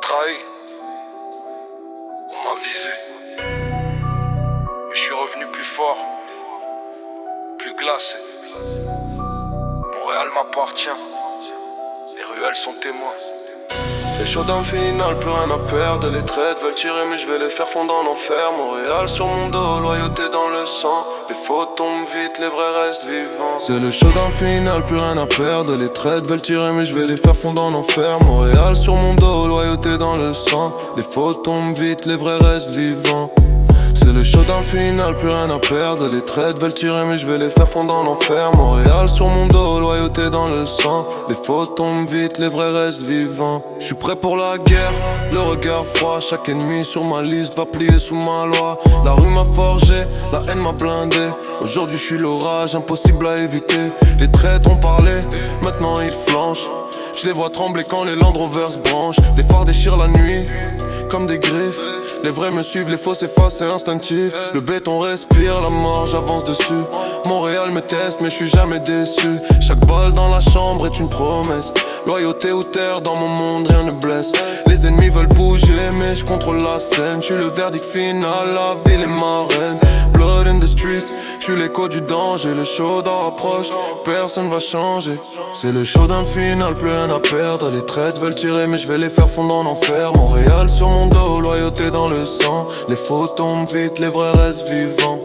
trahi, on m'a visé. Mais je suis revenu plus fort, plus glacé. Montréal m'appartient, les ruelles sont témoins. C'est chaud dans le final, plus rien à perdre. Les traites veulent tirer mais je vais les faire fondre en enfer. Montréal sur mon dos, loyauté dans le sang. Les faux tombent vite, les vrais restent vivants. C'est le show dans le final, plus rien à perdre. Les traites veulent tirer mais je vais les faire fondre en enfer. Montréal sur mon dos, loyauté dans le sang. Les faux tombent vite, les vrais restent vivants. C'est le show dans le final, plus rien à perdre. Les traites veulent tirer mais je vais les faire fondre en enfer. Montréal sur mon dos, loyauté dans le sang. Les faux tombent vite, les vrais restent vivants. Je suis prêt pour la guerre, le regard froid. Chaque ennemi sur ma liste va plier sous ma loi. La rue m'a forgé, la haine m'a blindé. Aujourd'hui je suis l'orage, impossible à éviter. Les traites ont parlé, maintenant ils flanchent. Je les vois trembler quand les Land Rover se branchent. Les phares déchirent la nuit, comme des griffes. Les vrais me suivent, les faux s'effacent, c'est instinctif. Le béton respire, la mort, j'avance dessus. Montréal me teste, mais je suis jamais déçu. Chaque balle dans la chambre est une promesse. Loyauté ou terre, dans mon monde, rien ne blesse. Les ennemis veulent bouger, mais je contrôle la scène. Je suis le verdict final, la ville est ma reine. Blood in the streets, je suis l'écho du danger. Le show d'en rapproche, personne va changer. C'est le show d'un final, plus rien à perdre. Les traites veulent tirer, mais je vais les faire fondre en enfer. Montréal sur mon dos, loyauté dans le sang. Les faux tombent vite, les vrais restent vivants.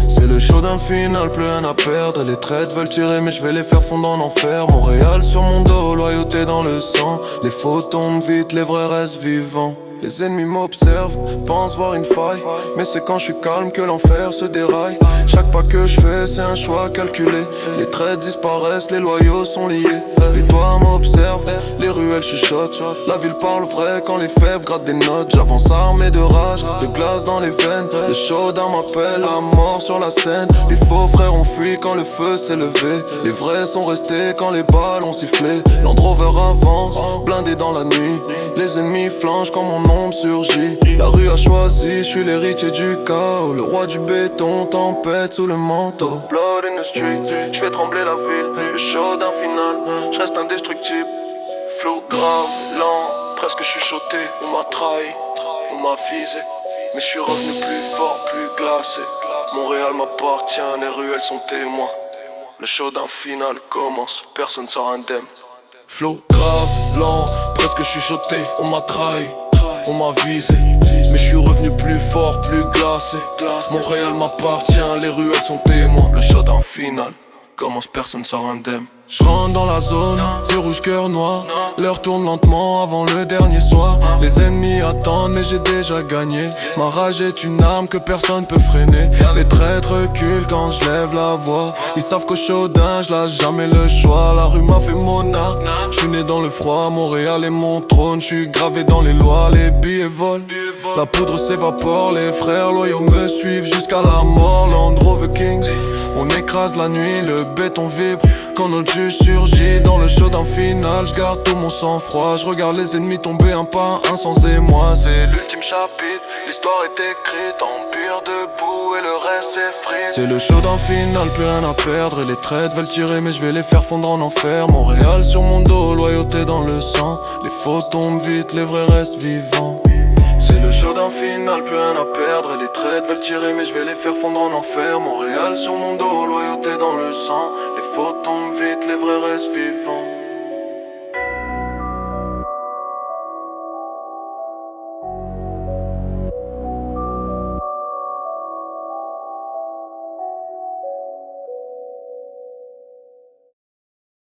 C'est le show d'un final, plus rien à perdre. Les traites veulent tirer mais je vais les faire fondre en enfer. Montréal sur mon dos, loyauté dans le sang. Les faux tombent vite, les vrais restent vivants. Les ennemis m'observent, pensent voir une faille. Mais c'est quand je suis calme que l'enfer se déraille. Chaque pas que je fais c'est un choix calculé. Les traits disparaissent, les loyaux sont liés. Les doigts m'observent, les ruelles chuchotent. La ville parle vrai quand les faibles grattent des notes. J'avance armé de rage, de glace dans les veines. Le chaud d'un m'appelle, la mort sur la scène. Les faux frères ont fui quand le feu s'est levé. Les vrais sont restés quand les balles ont sifflé. Land Rover avance, blindé dans la nuit. Les ennemis flanchent quand mon ombre surgit. La rue a choisi, je suis l'héritier du chaos. Le roi du béton, tempête sous le manteau. Blood in the street, je fais trembler la ville. Le show d'un final, je reste indestructible. Flow grave, lent, presque chuchoté. On m'a trahi, on m'a visé. Mais je suis revenu plus fort, plus glacé. Montréal m'appartient, les ruelles sont témoins. Le show d'un final commence, personne sort indemne. Flow grave, lent, presque chuchoté. On m'a trahi, on m'a visé. Mais je suis revenu plus fort, plus glacé. Montréal m'appartient, les ruelles sont témoins. Le show d'un final commence, personne sort indemne. Je rentre dans la zone, c'est rouge cœur noir. L'heure tourne lentement avant le dernier soir. Les ennemis attendent mais j'ai déjà gagné. Ma rage est une arme que personne peut freiner. Les traîtres reculent quand je lève la voix. Ils savent qu'au chaudin je lâche jamais le choix. La rue m'a fait monarque, je suis né dans le froid. Montréal est mon trône, je suis gravé dans les lois. Les billets volent, la poudre s'évapore. Les frères loyaux me suivent jusqu'à la mort. Land Rover Kings, on écrase la nuit, le béton vibre quand notre juge surgit dans le show d'un final. Je garde tout mon sang-froid, je regarde les ennemis tomber un par un sans émoi. C'est l'ultime chapitre, l'histoire est écrite. Empire debout et le reste s'effrite. C'est le show d'un final, plus rien à perdre. Et les traites veulent tirer mais je vais les faire fondre en enfer. Montréal sur mon dos, loyauté dans le sang. Les faux tombent vite, les vrais restent vivants. C'est le show d'un final, plus rien à perdre. Et les traites veulent tirer mais je vais les faire fondre en enfer. Montréal sur mon dos, loyauté dans le sang. Les faux tombent vite, les vrais restent vivants.